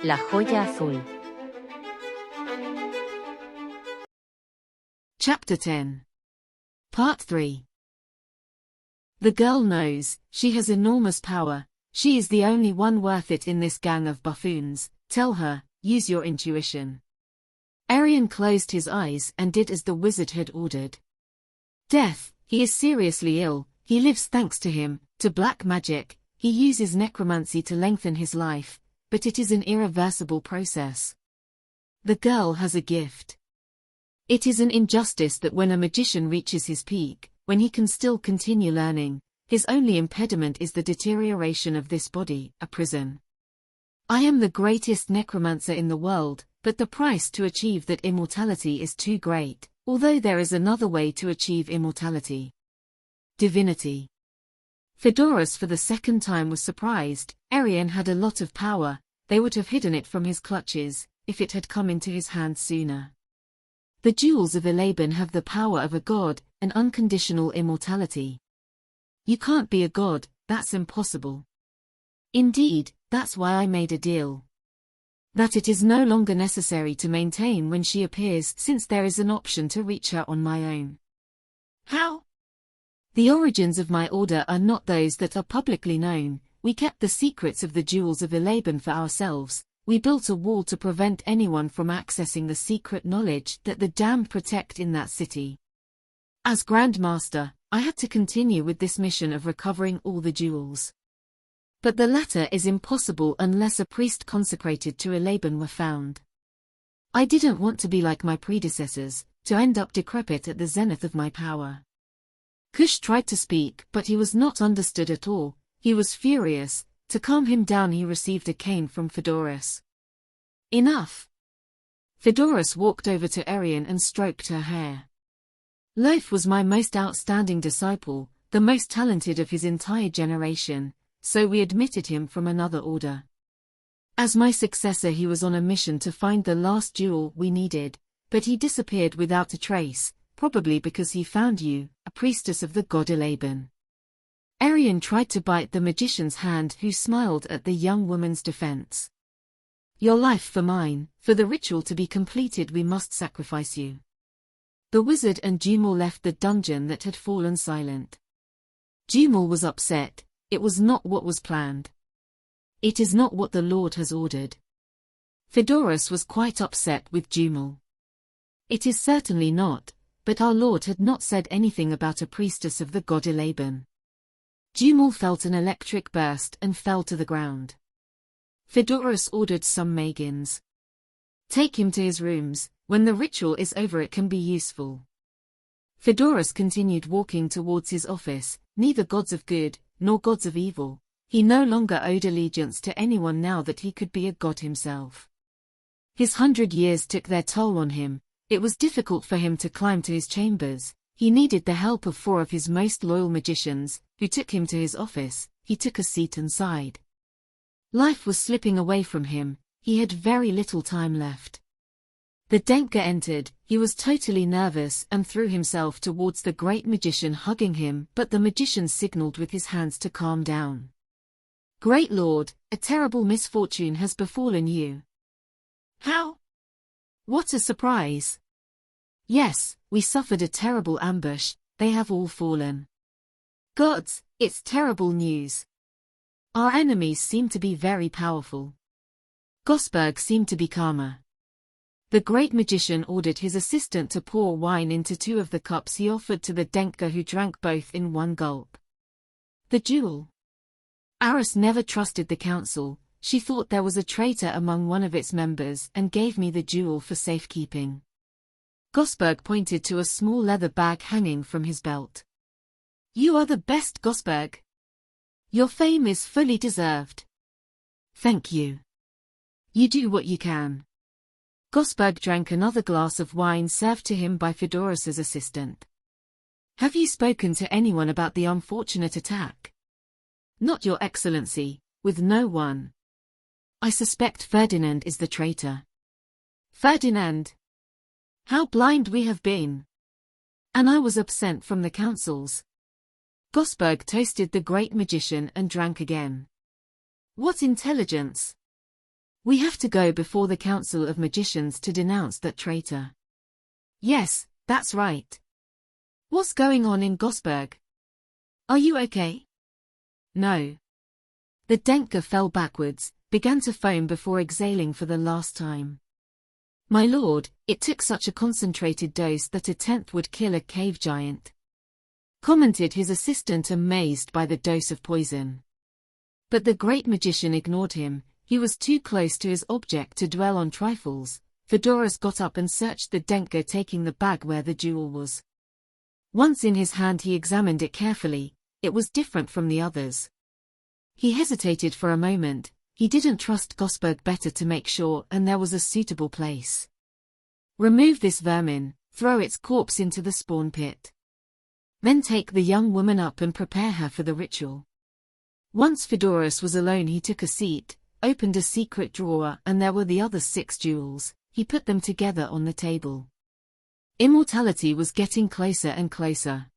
La joya azul. Chapter 10. Part 3. The girl knows, she has enormous power, she is the only one worth it in this gang of buffoons. Tell her, use your intuition. Arian closed his eyes and did as the wizard had ordered. Death, he is seriously ill, he lives thanks to him, to black magic, he uses necromancy to lengthen his life, but it is an irreversible process. The girl has a gift. It is an injustice that when a magician reaches his peak, when he can still continue learning, his only impediment is the deterioration of this body, a prison. I am the greatest necromancer in the world, but the price to achieve that immortality is too great, although there is another way to achieve immortality. Divinity. Fedorus for the second time was surprised. Arian had a lot of power, they would have hidden it from his clutches, if it had come into his hands sooner. The jewels of Elaban have the power of a god, an unconditional immortality. You can't be a god, that's impossible. Indeed, that's why I made a deal. That it is no longer necessary to maintain when she appears, since there is an option to reach her on my own. How? The origins of my order are not those that are publicly known. We kept the secrets of the jewels of Elaban for ourselves. We built a wall to prevent anyone from accessing the secret knowledge that the damned protect in that city. As Grand Master, I had to continue with this mission of recovering all the jewels. But the latter is impossible unless a priest consecrated to Elaban were found. I didn't want to be like my predecessors, to end up decrepit at the zenith of my power. Kush tried to speak, but he was not understood at all. He was furious. To calm him down he received a cane from Fedorus. Enough! Fedorus walked over to Arian and stroked her hair. Loaf was my most outstanding disciple, the most talented of his entire generation, so we admitted him from another order. As my successor he was on a mission to find the last jewel we needed, but he disappeared without a trace, probably because he found you, a priestess of the god Elaban. Arian tried to bite the magician's hand, who smiled at the young woman's defense. Your life for mine, for the ritual to be completed we must sacrifice you. The wizard and Jumal left the dungeon that had fallen silent. Jumal was upset. It was not what was planned. It is not what the Lord has ordered. Fedorus was quite upset with Jumal. It is certainly not, but our Lord had not said anything about a priestess of the god Elaban. Jumal felt an electric burst and fell to the ground. Fedorus ordered some Magins. Take him to his rooms, when the ritual is over it can be useful. Fedorus continued walking towards his office, neither gods of good, nor gods of evil. He no longer owed allegiance to anyone now that he could be a god himself. His 100 years took their toll on him. It was difficult for him to climb to his chambers. He needed the help of 4 of his most loyal magicians, who took him to his office. He took a seat and sighed. Life was slipping away from him. He had very little time left. The Denka entered. He was totally nervous and threw himself towards the great magician, hugging him, but the magician signaled with his hands to calm down. Great Lord, a terrible misfortune has befallen you. How? What a surprise! Yes, we suffered a terrible ambush, they have all fallen. Gods, it's terrible news. Our enemies seem to be very powerful. Gosberg seemed to be calmer. The great magician ordered his assistant to pour wine into 2 of the cups he offered to the Denka, who drank both in one gulp. The jewel. Aris never trusted the council. She thought there was a traitor among one of its members and gave me the jewel for safekeeping. Gosberg pointed to a small leather bag hanging from his belt. You are the best, Gosberg. Your fame is fully deserved. Thank you. You do what you can. Gosberg drank another glass of wine served to him by Fedorus's assistant. Have you spoken to anyone about the unfortunate attack? Not, Your Excellency, with no one. I suspect Ferdinand is the traitor. Ferdinand? How blind we have been. And I was absent from the councils. Gosberg toasted the great magician and drank again. What intelligence! We have to go before the Council of Magicians to denounce that traitor. Yes, that's right. What's going on in Gosberg? Are you okay? No. The Denker fell backwards, began to foam before exhaling for the last time. My lord, it took such a concentrated dose that a tenth would kill a cave giant. Commented his assistant, amazed by the dose of poison. But the great magician ignored him. He was too close to his object to dwell on trifles. Fedorus got up and searched the Denker, taking the bag where the jewel was. Once in his hand, he examined it carefully. It was different from the others. He hesitated for a moment. He didn't trust Gosberg better to make sure, and there was a suitable place. Remove this vermin, throw its corpse into the spawn pit. Then take the young woman up and prepare her for the ritual. Once Fedorus was alone, he took a seat, opened a secret drawer, and there were the other 6 jewels. He put them together on the table. Immortality was getting closer and closer.